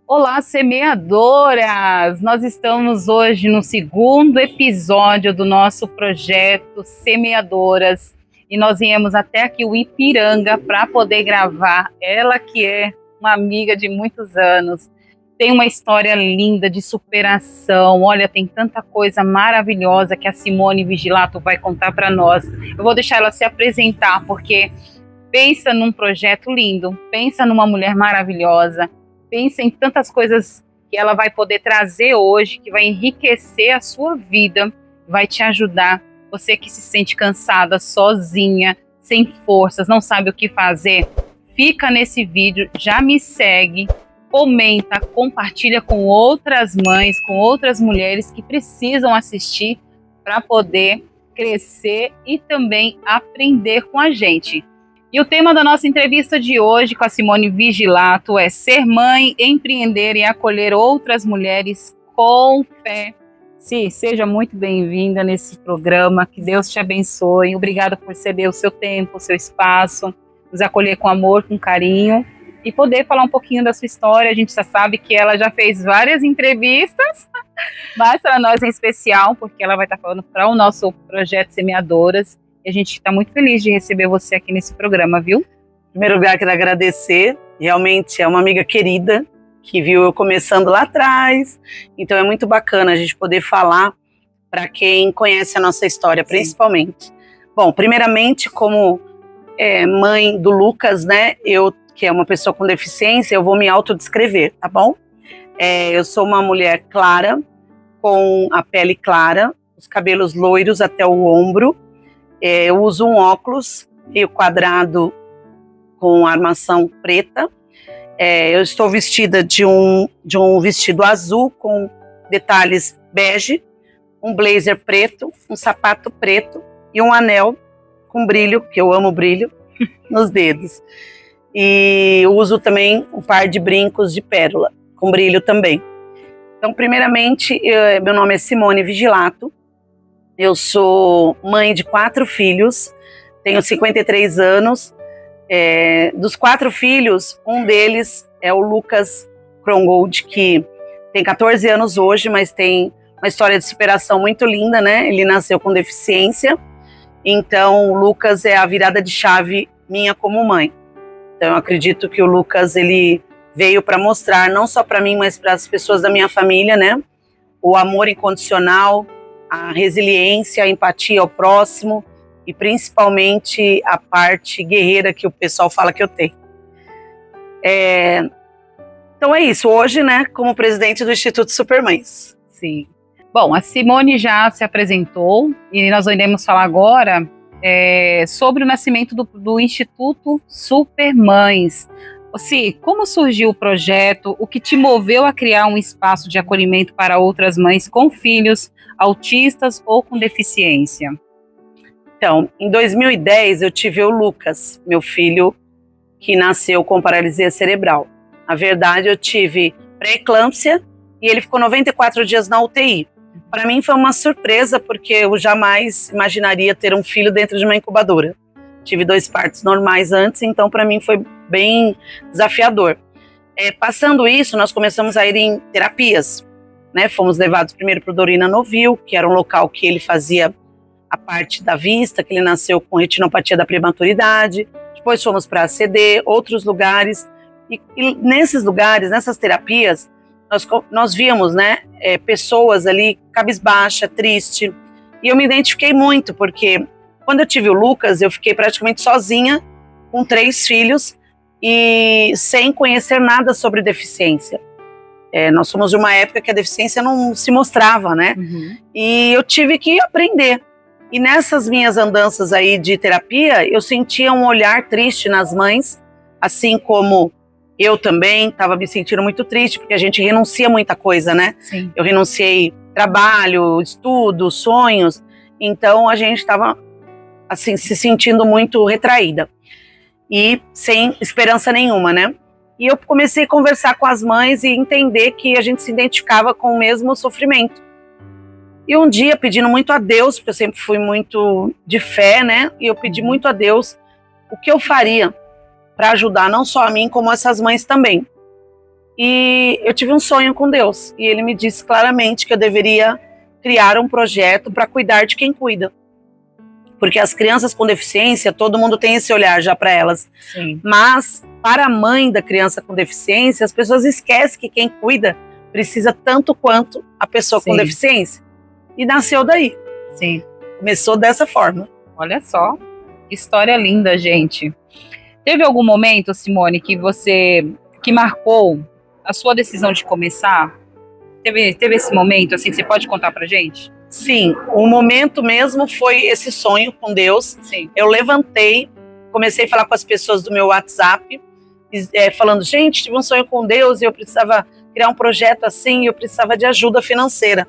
Olá, semeadoras! Nós estamos hoje no segundo episódio do nosso projeto Semeadoras e nós viemos até aqui o Ipiranga para poder gravar. Ela que é uma amiga de muitos anos, tem uma história linda de superação. Olha, tem tanta coisa maravilhosa que a Simone Vigilato vai contar para nós. Eu vou deixar ela se apresentar porque pensa num projeto lindo, pensa numa mulher maravilhosa. Pensa em tantas coisas que ela vai poder trazer hoje, que vai enriquecer a sua vida, vai te ajudar. Você que se sente cansada, sozinha, sem forças, não sabe o que fazer, fica nesse vídeo, já me segue, comenta, compartilha com outras mães, com outras mulheres que precisam assistir para poder crescer e também aprender com a gente. E o tema da nossa entrevista de hoje com a Simone Vigilato é ser mãe, empreender e acolher outras mulheres com fé. Si, seja muito bem-vinda nesse programa, que Deus te abençoe. Obrigada por ceder o seu tempo, o seu espaço, nos acolher com amor, com carinho e poder falar um pouquinho da sua história. A gente já sabe que ela já fez várias entrevistas, mas para nós em especial, porque ela vai estar falando para o nosso projeto Semeadoras. A gente está muito feliz de receber você aqui nesse programa, viu? Em primeiro lugar, quero agradecer. Realmente é uma amiga querida que viu eu começando lá atrás. Então é muito bacana a gente poder falar para quem conhece a nossa história, principalmente. Sim. Bom, primeiramente, como mãe do Lucas, né? Eu, que é uma pessoa com deficiência, eu vou me autodescrever, tá bom? Eu sou uma mulher clara, com a pele clara, os cabelos loiros até o ombro. Eu uso um óculos meio quadrado com armação preta. Eu estou vestida de um vestido azul com detalhes bege, um blazer preto, um sapato preto e um anel com brilho, que eu amo brilho, nos dedos. E uso também um par de brincos de pérola, com brilho também. Então, primeiramente, meu nome é Simone Vigilato. Eu sou mãe de 4 filhos, tenho 53 anos. Dos 4 filhos, um deles é o Lucas Krongold, que tem 14 anos hoje, mas tem uma história de superação muito linda, né? Ele nasceu com deficiência, então o Lucas é a virada de chave minha como mãe. Então eu acredito que o Lucas ele veio para mostrar, não só para mim, mas para as pessoas da minha família, né? O amor incondicional, a resiliência, a empatia ao próximo e principalmente a parte guerreira que o pessoal fala que eu tenho. Então é isso, hoje, né, como presidente do Instituto Supermães. Sim. Bom, a Simone já se apresentou e nós iremos falar agora sobre o nascimento do Instituto Supermães. Si, como surgiu o projeto? O que te moveu a criar um espaço de acolhimento para outras mães com filhos autistas ou com deficiência? Então, em 2010 eu tive o Lucas, meu filho, que nasceu com paralisia cerebral. Na verdade, eu tive pré-eclâmpsia e ele ficou 94 dias na UTI. Para mim foi uma surpresa, porque eu jamais imaginaria ter um filho dentro de uma incubadora. Tive 2 partos normais antes, então para mim foi bem desafiador. Passando isso, nós começamos a ir em terapias, né? Fomos levados primeiro para o Dorina Novil, que era um local que ele fazia a parte da vista, que ele nasceu com retinopatia da prematuridade. Depois fomos para a CD, outros lugares. E nesses lugares, nessas terapias, nós víamos, né, pessoas ali cabisbaixa, triste. E eu me identifiquei muito, porque quando eu tive o Lucas, eu fiquei praticamente sozinha, com 3 filhos, e sem conhecer nada sobre deficiência. Nós somos de uma época que a deficiência não se mostrava, né? Uhum. E eu tive que aprender. E nessas minhas andanças aí de terapia, eu sentia um olhar triste nas mães, assim como eu também estava me sentindo muito triste, porque a gente renuncia muita coisa, né? Sim. Eu renunciei trabalho, estudo, sonhos, então a gente estava assim, se sentindo muito retraída e sem esperança nenhuma, né? E eu comecei a conversar com as mães e entender que a gente se identificava com o mesmo sofrimento. E um dia, pedindo muito a Deus, porque eu sempre fui muito de fé, né? E eu pedi muito a Deus o que eu faria para ajudar não só a mim, como essas mães também. E eu tive um sonho com Deus. E ele me disse claramente que eu deveria criar um projeto para cuidar de quem cuida. Porque as crianças com deficiência, todo mundo tem esse olhar já para elas. Sim. Mas para a mãe da criança com deficiência, as pessoas esquecem que quem cuida precisa tanto quanto a pessoa com deficiência. E nasceu daí. Sim. Começou dessa forma. Olha só, que história linda, gente. Teve algum momento, Simone, que marcou a sua decisão de começar? Teve esse momento, assim, que você pode contar pra gente? Sim, o momento mesmo foi esse sonho com Deus. Sim. Eu levantei, comecei a falar com as pessoas do meu WhatsApp, falando, gente, tive um sonho com Deus e eu precisava criar um projeto assim, eu precisava de ajuda financeira.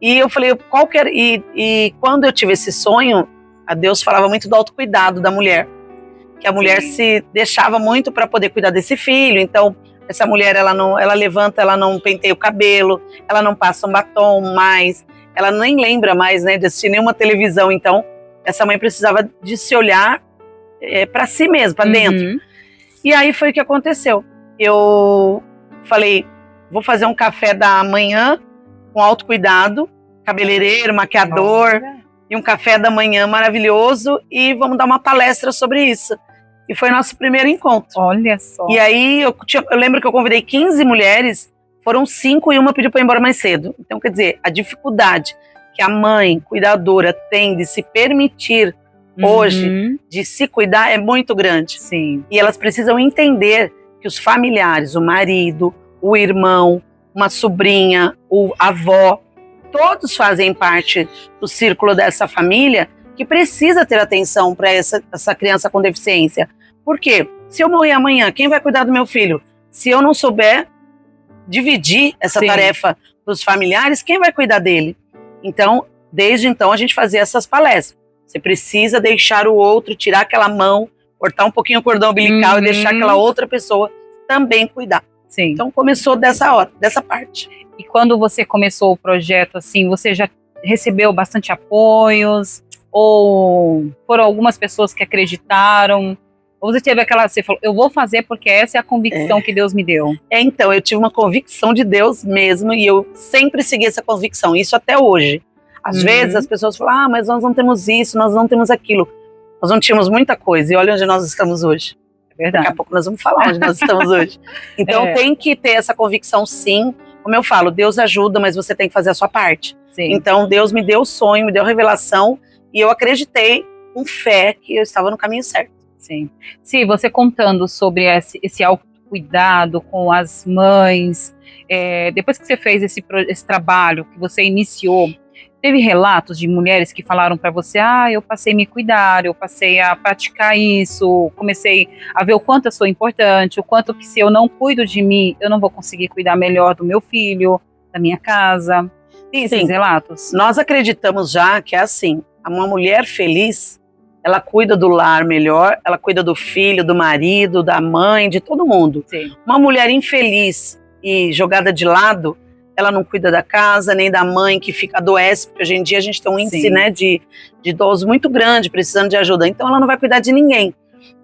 E eu falei, e quando eu tive esse sonho, a Deus falava muito do autocuidado da mulher, que a mulher se deixava muito para poder cuidar desse filho. Então, essa mulher, ela levanta, ela não penteia o cabelo, ela não passa um batom mais, ela nem lembra mais, né, de assistir nenhuma televisão. Então, essa mãe precisava de se olhar para si mesma, para dentro. E aí foi o que aconteceu. Eu falei, vou fazer um café da manhã com autocuidado, cabeleireiro, maquiador, e um café da manhã maravilhoso, e vamos dar uma palestra sobre isso. E foi nosso primeiro encontro. Olha só. E aí eu lembro que eu convidei 15 mulheres, foram 5 e uma pediu para ir embora mais cedo. Então, quer dizer, a dificuldade que a mãe cuidadora tem de se permitir hoje, de se cuidar, é muito grande. Sim. E elas precisam entender que os familiares, o marido, o irmão, uma sobrinha, a avó, todos fazem parte do círculo dessa família que precisa ter atenção para essa criança com deficiência. Por quê? Se eu morrer amanhã, quem vai cuidar do meu filho? Se eu não souber dividir essa tarefa para os familiares, quem vai cuidar dele? Então, desde então, a gente fazia essas palestras. Você precisa deixar o outro, tirar aquela mão, cortar um pouquinho o cordão umbilical e deixar aquela outra pessoa também cuidar. Sim. Então, começou dessa parte. E quando você começou o projeto, assim, você já recebeu bastante apoios? Ou foram algumas pessoas que acreditaram? Ou você teve você falou, eu vou fazer porque essa é a convicção que Deus me deu? Então, eu tive uma convicção de Deus mesmo e eu sempre segui essa convicção, isso até hoje. Às vezes as pessoas falam, mas nós não temos isso, nós não temos aquilo. Nós não tínhamos muita coisa e olha onde nós estamos hoje. É verdade. Daqui a pouco nós vamos falar onde nós estamos hoje. Então tem que ter essa convicção sim. Como eu falo, Deus ajuda, mas você tem que fazer a sua parte. Sim. Então Deus me deu o sonho, me deu a revelação e eu acreditei com fé que eu estava no caminho certo. Sim. Sim, você contando sobre esse autocuidado com as mães, depois que você fez esse trabalho, que você iniciou, teve relatos de mulheres que falaram para você, eu passei a me cuidar, eu passei a praticar isso, comecei a ver o quanto eu sou importante, o quanto que se eu não cuido de mim, eu não vou conseguir cuidar melhor do meu filho, da minha casa. Tem esses relatos? Nós acreditamos já que é assim, uma mulher feliz, ela cuida do lar melhor, ela cuida do filho, do marido, da mãe, de todo mundo. Sim. Uma mulher infeliz e jogada de lado, ela não cuida da casa, nem da mãe que adoece, porque hoje em dia a gente tem um índice, né, de idosos muito grande, precisando de ajuda. Então ela não vai cuidar de ninguém.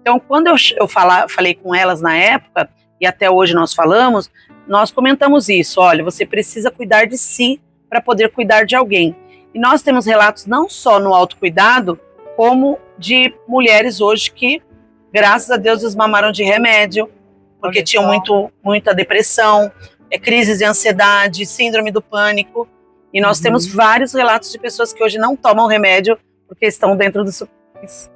Então quando eu falei com elas na época, e até hoje nós falamos, nós comentamos isso, olha, você precisa cuidar de si para poder cuidar de alguém. E nós temos relatos não só no autocuidado, como de mulheres hoje que, graças a Deus, desmamaram de remédio, porque tinham muita depressão, crises de ansiedade, síndrome do pânico. E nós temos vários relatos de pessoas que hoje não tomam remédio porque estão dentro do suplemento.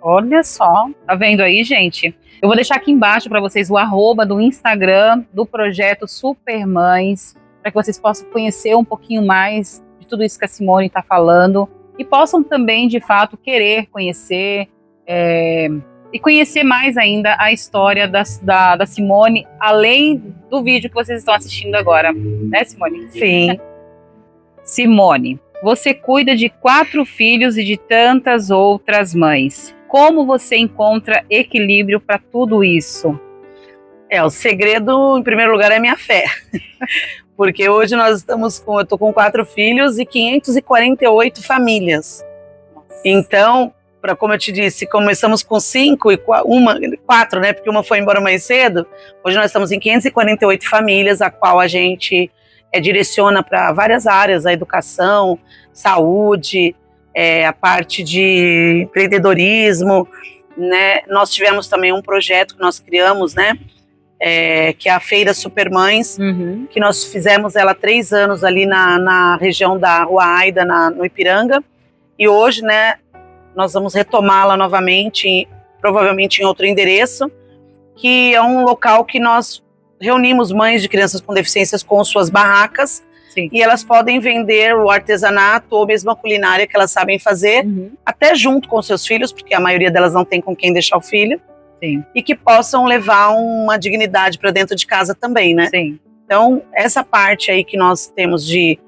Olha só, tá vendo aí, gente? Eu vou deixar aqui embaixo para vocês o @ do Instagram do projeto Supermães, para que vocês possam conhecer um pouquinho mais de tudo isso que a Simone está falando e possam também, de fato, querer conhecer e conhecer mais ainda a história da Simone, além do vídeo que vocês estão assistindo agora, né, Simone? Sim. Simone, você cuida de 4 filhos e de tantas outras mães. Como você encontra equilíbrio para tudo isso? O segredo, em primeiro lugar, é a minha fé. Porque hoje eu estou com 4 filhos e 548 famílias. Nossa. Então, como eu te disse, começamos com 4, né? Porque uma foi embora mais cedo. Hoje nós estamos em 548 famílias, a qual a gente direciona para várias áreas, a educação, saúde, a parte de empreendedorismo, né? Nós tivemos também um projeto que nós criamos, né? Que é a Feira Supermães, que nós fizemos ela há 3 anos ali na região da Rua Aida, no Ipiranga. E hoje, né, nós vamos retomá-la novamente, provavelmente em outro endereço, que é um local que nós reunimos mães de crianças com deficiências com suas barracas. Sim. E elas podem vender o artesanato ou mesmo a culinária que elas sabem fazer, até junto com seus filhos, porque a maioria delas não tem com quem deixar o filho. Sim. E que possam levar uma dignidade para dentro de casa também, né? Sim. Então, essa parte aí que nós temos de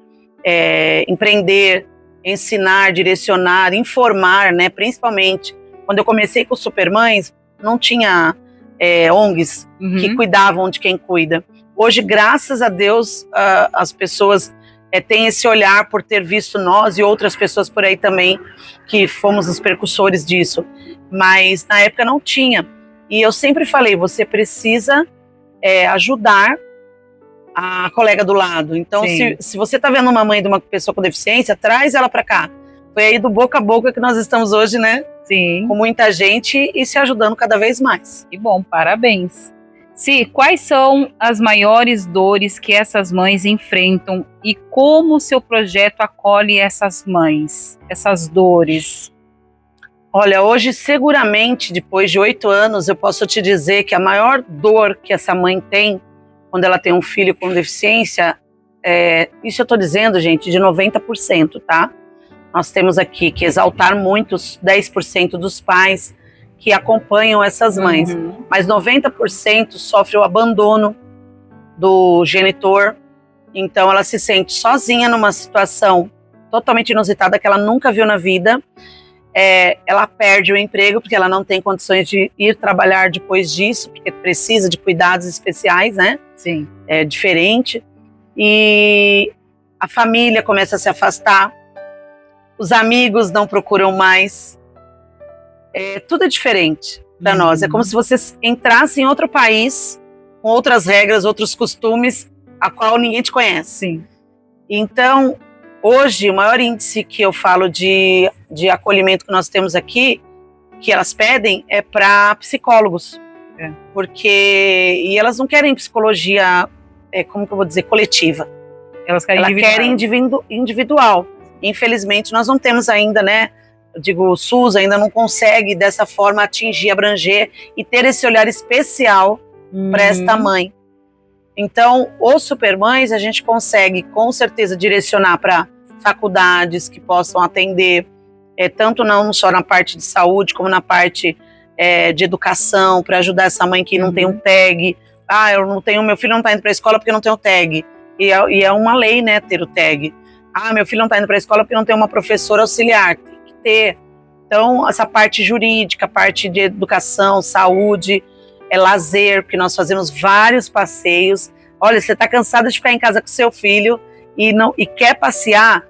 empreender, ensinar, direcionar, informar, né? Principalmente, quando eu comecei com o Supermães, não tinha ONGs que cuidavam de quem cuida. Hoje, graças a Deus, as pessoas têm esse olhar por ter visto nós e outras pessoas por aí também, que fomos os precursores disso. Mas na época não tinha. E eu sempre falei, você precisa ajudar a colega do lado. Então, se você está vendo uma mãe de uma pessoa com deficiência, traz ela para cá. Foi aí do boca a boca que nós estamos hoje, né? Sim. Com muita gente e se ajudando cada vez mais. Que bom, parabéns. Si, quais são as maiores dores que essas mães enfrentam e como o seu projeto acolhe essas mães, essas dores? Olha, hoje seguramente, depois de 8 anos, eu posso te dizer que a maior dor que essa mãe tem quando ela tem um filho com deficiência, isso eu estou dizendo, gente, de 90%, tá? Nós temos aqui que exaltar muito os 10% dos pais que acompanham essas mães, mas 90% sofre o abandono do genitor, então ela se sente sozinha numa situação totalmente inusitada que ela nunca viu na vida. Ela perde o emprego porque ela não tem condições de ir trabalhar depois disso, porque precisa de cuidados especiais, né? Sim. É diferente. E a família começa a se afastar, os amigos não procuram mais. Tudo é diferente para nós. É como se você entrasse em outro país, com outras regras, outros costumes, a qual ninguém te conhece. Sim. Então, hoje, o maior índice que eu falo de acolhimento que nós temos aqui, que elas pedem, é para psicólogos. E elas não querem psicologia, como que eu vou dizer, coletiva. Elas querem individual. Infelizmente, nós não temos ainda, né? Eu digo, o SUS ainda não consegue dessa forma atingir, abranger e ter esse olhar especial para esta mãe. Então, os Supermães a gente consegue com certeza direcionar para faculdades que possam atender, tanto não só na parte de saúde, como na parte de educação, para ajudar essa mãe que não tem um tag. Eu não tenho, meu filho não está indo para a escola porque não tem o tag. E é uma lei, né, ter o tag. Meu filho não está indo para a escola porque não tem uma professora auxiliar. Tem que ter. Então, essa parte jurídica, parte de educação, saúde, lazer, porque nós fazemos vários passeios. Olha, você está cansada de ficar em casa com seu filho e quer passear,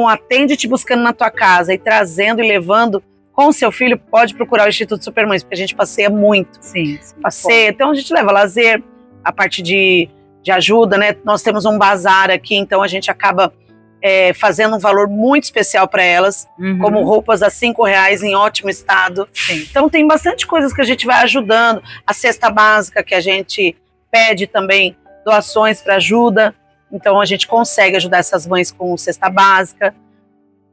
atende te buscando na tua casa e trazendo e levando com o seu filho, pode procurar o Instituto Supermães, porque a gente passeia muito. Sim. Passeia. Então, a gente leva lazer, a parte de ajuda, né? Nós temos um bazar aqui, então a gente acaba fazendo um valor muito especial para elas, como roupas a R$5 em ótimo estado. Sim. Então tem bastante coisas que a gente vai ajudando. A cesta básica que a gente pede também, doações para ajuda. Então a gente consegue ajudar essas mães com cesta básica.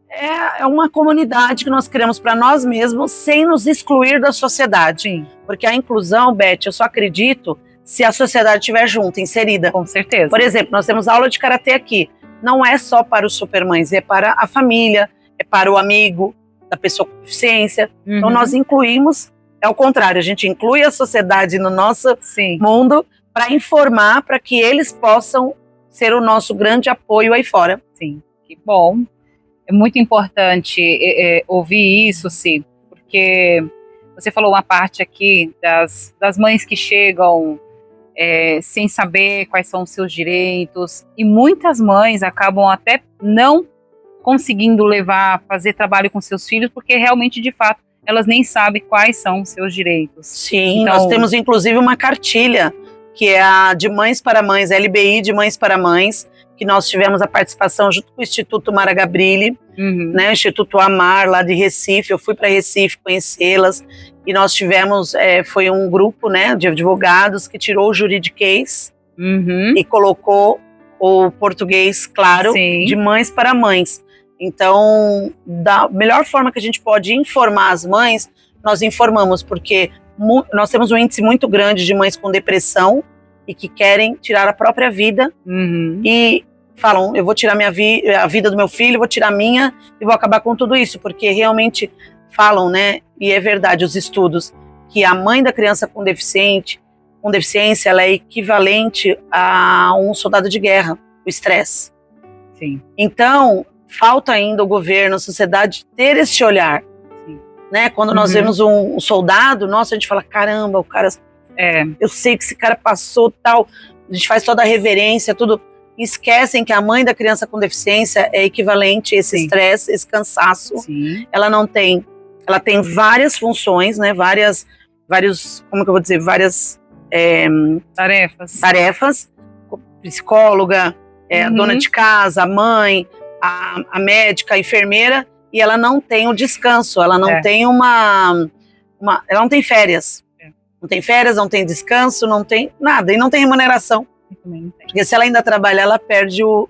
É uma comunidade que nós criamos para nós mesmos, sem nos excluir da sociedade. Sim. Porque a inclusão, Beth, eu só acredito se a sociedade estiver junto, inserida. Com certeza. Por exemplo, nós temos aula de karatê aqui. Não é só para os Supermães, é para a família, é para o amigo da pessoa com deficiência. Então nós incluímos, é o contrário, a gente inclui a sociedade no nosso mundo para informar, para que eles possam ser o nosso grande apoio aí fora. Sim, que bom. É muito importante ouvir isso, sim, porque você falou uma parte aqui das mães que chegam sem saber quais são os seus direitos, e muitas mães acabam até não conseguindo fazer trabalho com seus filhos, porque realmente, de fato, elas nem sabem quais são os seus direitos. Sim, Então, nós temos inclusive uma cartilha, que é a de Mães para Mães, LBI de Mães para Mães, que nós tivemos a participação junto com o Instituto Mara Gabrilli, né, o Instituto Amar, lá de Recife. Eu fui para Recife conhecê-las, e nós tivemos, foi um grupo, né, de advogados que tirou o juridiquês e colocou o português, claro, Sim. de Mães para Mães. Então, da melhor forma que a gente pode informar as mães, nós informamos, porque nós temos um índice muito grande de mães com depressão e que querem tirar a própria vida e falam, eu vou tirar a vida do meu filho, vou tirar a minha e vou acabar com tudo isso, porque realmente falam, né, e é verdade, os estudos, que a mãe da criança com deficiência, ela é equivalente a um soldado de guerra, o estresse. Sim. Então, falta ainda o governo, a sociedade ter esse olhar. Sim. Né? Quando nós vemos um soldado, nossa, a gente fala, caramba, o cara, eu sei que esse cara passou tal, a gente faz toda a reverência, tudo. Esquecem que a mãe da criança com deficiência é equivalente a esse estresse, esse cansaço. Sim. Ela tem várias funções, né? Várias, como que eu vou dizer, várias tarefas, psicóloga, a dona de casa, a mãe, a médica, a enfermeira, e ela não tem o descanso, ela não tem ela não tem férias. Não tem férias, não tem descanso, não tem nada, e não tem remuneração. Porque se ela ainda trabalha, ela perde o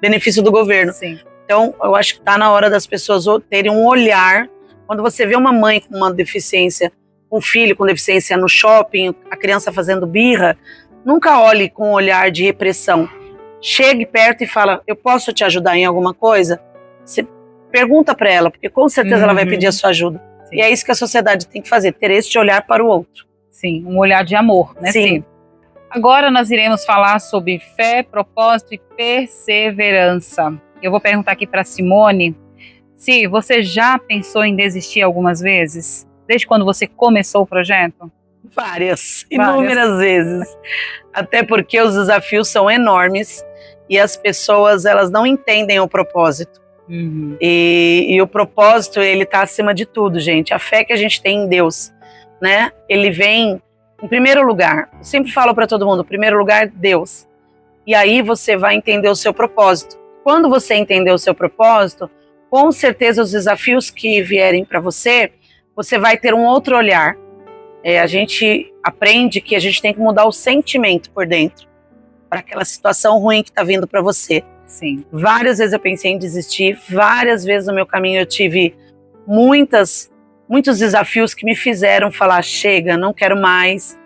benefício do governo. Sim. Então, eu acho que está na hora das pessoas terem um olhar. Quando você vê uma mãe com uma deficiência, um filho com deficiência no shopping, a criança fazendo birra, nunca olhe com um olhar de repressão. Chegue perto e fala, eu posso te ajudar em alguma coisa? Você pergunta para ela, porque com certeza ela vai pedir a sua ajuda. Sim. E é isso que a sociedade tem que fazer, ter este olhar para o outro. Sim, um olhar de amor, né? Sim. Agora nós iremos falar sobre fé, propósito e perseverança. Eu vou perguntar aqui para Simone, se você já pensou em desistir algumas vezes? Desde quando você começou o projeto? Várias, inúmeras vezes. Até porque os desafios são enormes e as pessoas, elas não entendem o propósito. E o propósito, ele está acima de tudo, gente. A fé que a gente tem em Deus, né? Ele vem em primeiro lugar. Eu sempre falo para todo mundo, em primeiro lugar, Deus. E aí você vai entender o seu propósito. Quando você entender o seu propósito, com certeza os desafios que vierem para você, você vai ter um outro olhar. A gente aprende que a gente tem que mudar o sentimento por dentro para aquela situação ruim que está vindo para você. Sim. Várias vezes eu pensei em desistir, várias vezes no meu caminho eu tive muitos desafios que me fizeram falar, chega, não quero mais,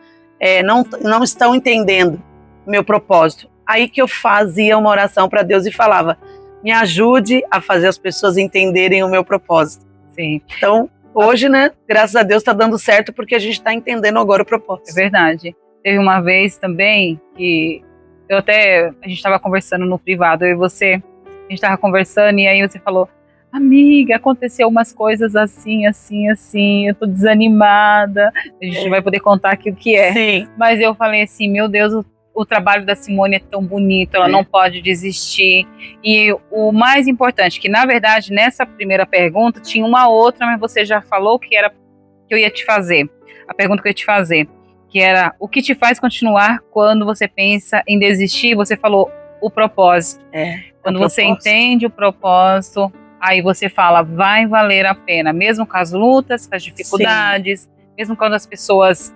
não estão entendendo o meu propósito. Aí que eu fazia uma oração para Deus e falava, me ajude a fazer as pessoas entenderem o meu propósito. Sim. Então, hoje, né, graças a Deus está dando certo porque a gente está entendendo agora o propósito. É verdade. Teve uma vez também que a gente estava conversando no privado, eu e você, a gente estava conversando e aí você falou, amiga, aconteceu umas coisas assim, eu tô desanimada, a gente vai poder contar aqui o que é. Sim. Mas eu falei assim, meu Deus, o trabalho da Simone é tão bonito, ela não pode desistir. E o mais importante, que na verdade nessa primeira pergunta tinha uma outra, mas você já falou que era que eu ia te fazer, a pergunta que eu ia te fazer, que era o que te faz continuar quando você pensa em desistir. Você falou o propósito. Quando você entende o propósito, aí você fala, vai valer a pena, mesmo com as lutas, com as dificuldades, mesmo quando as pessoas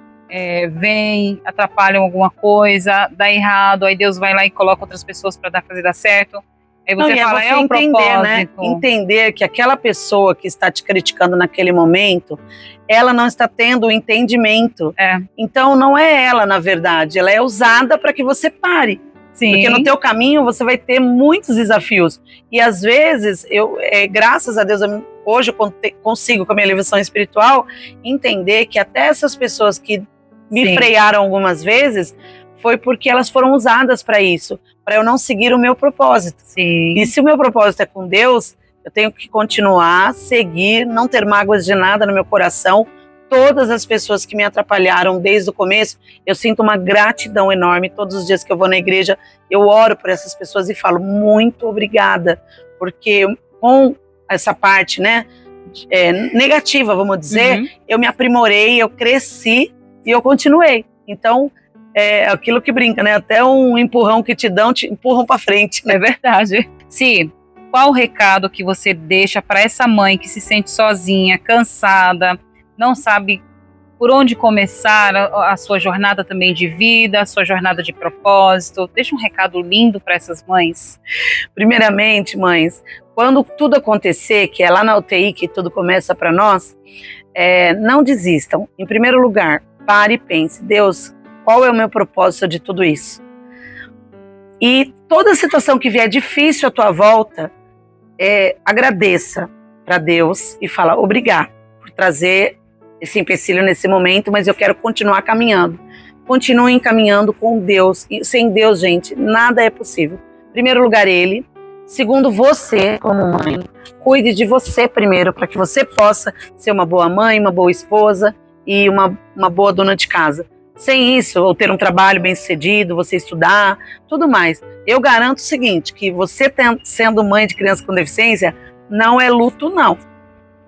vêm, atrapalham alguma coisa, dá errado, aí Deus vai lá e coloca outras pessoas para fazer dar certo. Aí você fala, é um propósito. Né? Entender que aquela pessoa que está te criticando naquele momento, ela não está tendo o entendimento. Então não é ela, na verdade, ela é usada para que você pare. Sim. Porque no teu caminho você vai ter muitos desafios. E às vezes, graças a Deus, hoje eu consigo, com a minha elevação espiritual, entender que até essas pessoas que me frearam algumas vezes, foi porque elas foram usadas para isso, para eu não seguir o meu propósito. Sim. E se o meu propósito é com Deus, eu tenho que continuar, seguir, não ter mágoas de nada no meu coração. Todas as pessoas que me atrapalharam desde o começo, eu sinto uma gratidão enorme. Todos os dias que eu vou na igreja, eu oro por essas pessoas e falo muito obrigada, porque com essa parte, né, negativa, vamos dizer, eu me aprimorei, eu cresci e eu continuei. Então, é aquilo que brinca, né? Até um empurrão que te dão, te empurram para frente, né? É verdade. Si, qual o recado que você deixa para essa mãe que se sente sozinha, cansada, não sabe por onde começar a sua jornada também de vida, a sua jornada de propósito? Deixa um recado lindo para essas mães. Primeiramente, mães, quando tudo acontecer, que é lá na UTI que tudo começa para nós, não desistam. Em primeiro lugar, pare e pense, Deus, qual é o meu propósito de tudo isso? E toda situação que vier difícil à tua volta, agradeça para Deus e fala obrigado por trazer esse empecilho nesse momento, mas eu quero continuar caminhando. Continuem caminhando com Deus. E sem Deus, gente, nada é possível. Em primeiro lugar, Ele. Segundo, você, como mãe, cuide de você primeiro, para que você possa ser uma boa mãe, uma boa esposa e uma boa dona de casa. Sem isso, ou ter um trabalho bem sucedido, você estudar, tudo mais. Eu garanto o seguinte, que você sendo mãe de criança com deficiência, não é luto, não.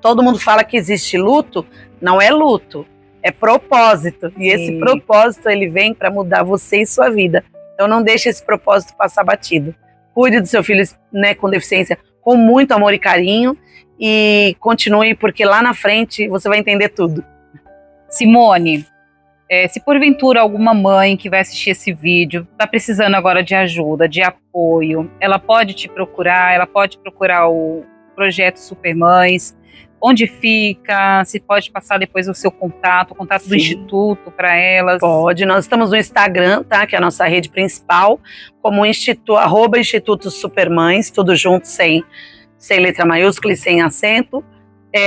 Todo mundo fala que existe luto, não é luto, é propósito. E esse propósito, ele vem para mudar você e sua vida. Então não deixe esse propósito passar batido. Cuide do seu filho, né, com deficiência com muito amor e carinho e continue, porque lá na frente você vai entender tudo. Simone, se porventura alguma mãe que vai assistir esse vídeo está precisando agora de ajuda, de apoio, ela pode te procurar, ela pode procurar o projeto Supermães. Onde fica? Se pode passar depois o seu contato, o contato do Instituto para elas? Pode, nós estamos no Instagram, tá? Que é a nossa rede principal, como @Instituto Supermães, tudo junto, sem letra maiúscula e sem acento.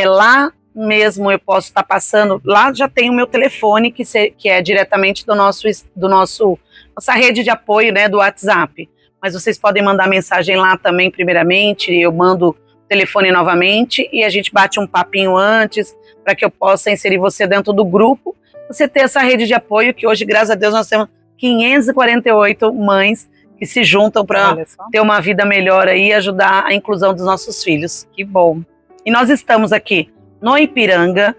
Lá mesmo eu posso estar passando, lá já tem o meu telefone, que é diretamente do nossa rede de apoio, né, do WhatsApp. Mas vocês podem mandar mensagem lá também, primeiramente, eu mando telefone novamente e a gente bate um papinho antes para que eu possa inserir você dentro do grupo, você ter essa rede de apoio que hoje, graças a Deus, nós temos 548 mães que se juntam para ter uma vida melhor aí e ajudar a inclusão dos nossos filhos. Que bom. E nós estamos aqui no Ipiranga,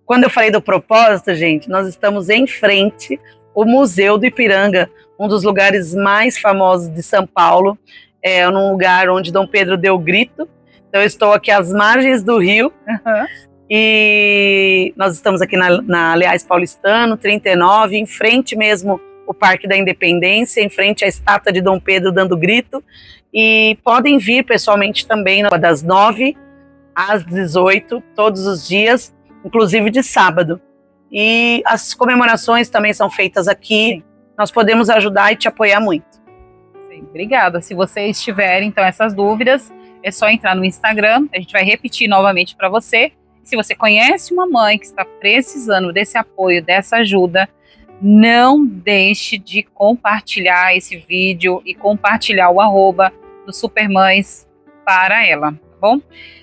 quando eu falei do propósito, gente, nós estamos em frente ao Museu do Ipiranga, um dos lugares mais famosos de São Paulo, num lugar onde Dom Pedro deu o grito. Então eu estou aqui às margens do rio, e nós estamos aqui na Leais Paulistano, 39, em frente mesmo o Parque da Independência, em frente à estátua de Dom Pedro dando grito, e podem vir pessoalmente também das 9 às 18, todos os dias, inclusive de sábado. E as comemorações também são feitas aqui, nós podemos ajudar e te apoiar muito. Obrigada. Se vocês tiverem, então, essas dúvidas, é só entrar no Instagram, a gente vai repetir novamente para você. Se você conhece uma mãe que está precisando desse apoio, dessa ajuda, não deixe de compartilhar esse vídeo e compartilhar o @ do Supermães para ela, tá bom?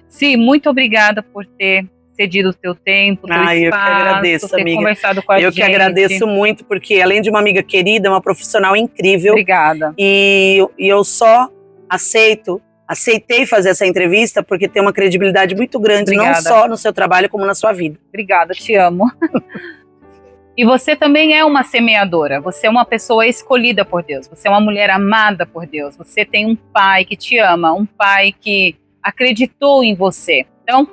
Si, muito obrigada por ter cedido o teu tempo, teu espaço, eu que agradeço, ter amiga. Conversado com a gente. Eu que agradeço muito, porque além de uma amiga querida, é uma profissional incrível. Obrigada. E eu só aceitei fazer essa entrevista porque tem uma credibilidade muito grande, Obrigada. Não só no seu trabalho, como na sua vida. Obrigada, te amo. E você também é uma semeadora, você é uma pessoa escolhida por Deus, você é uma mulher amada por Deus, você tem um pai que te ama, um pai que acreditou em você. Então,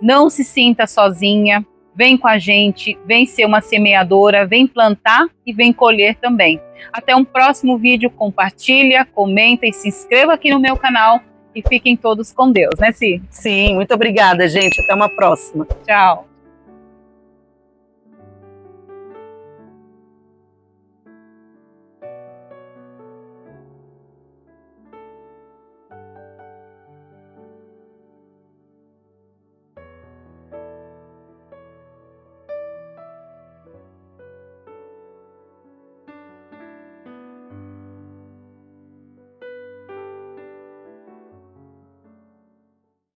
não se sinta sozinha, vem com a gente, vem ser uma semeadora, vem plantar e vem colher também. Até um próximo vídeo, compartilha, comenta e se inscreva aqui no meu canal e fiquem todos com Deus, né, Si? Sim, muito obrigada, gente. Até uma próxima. Tchau.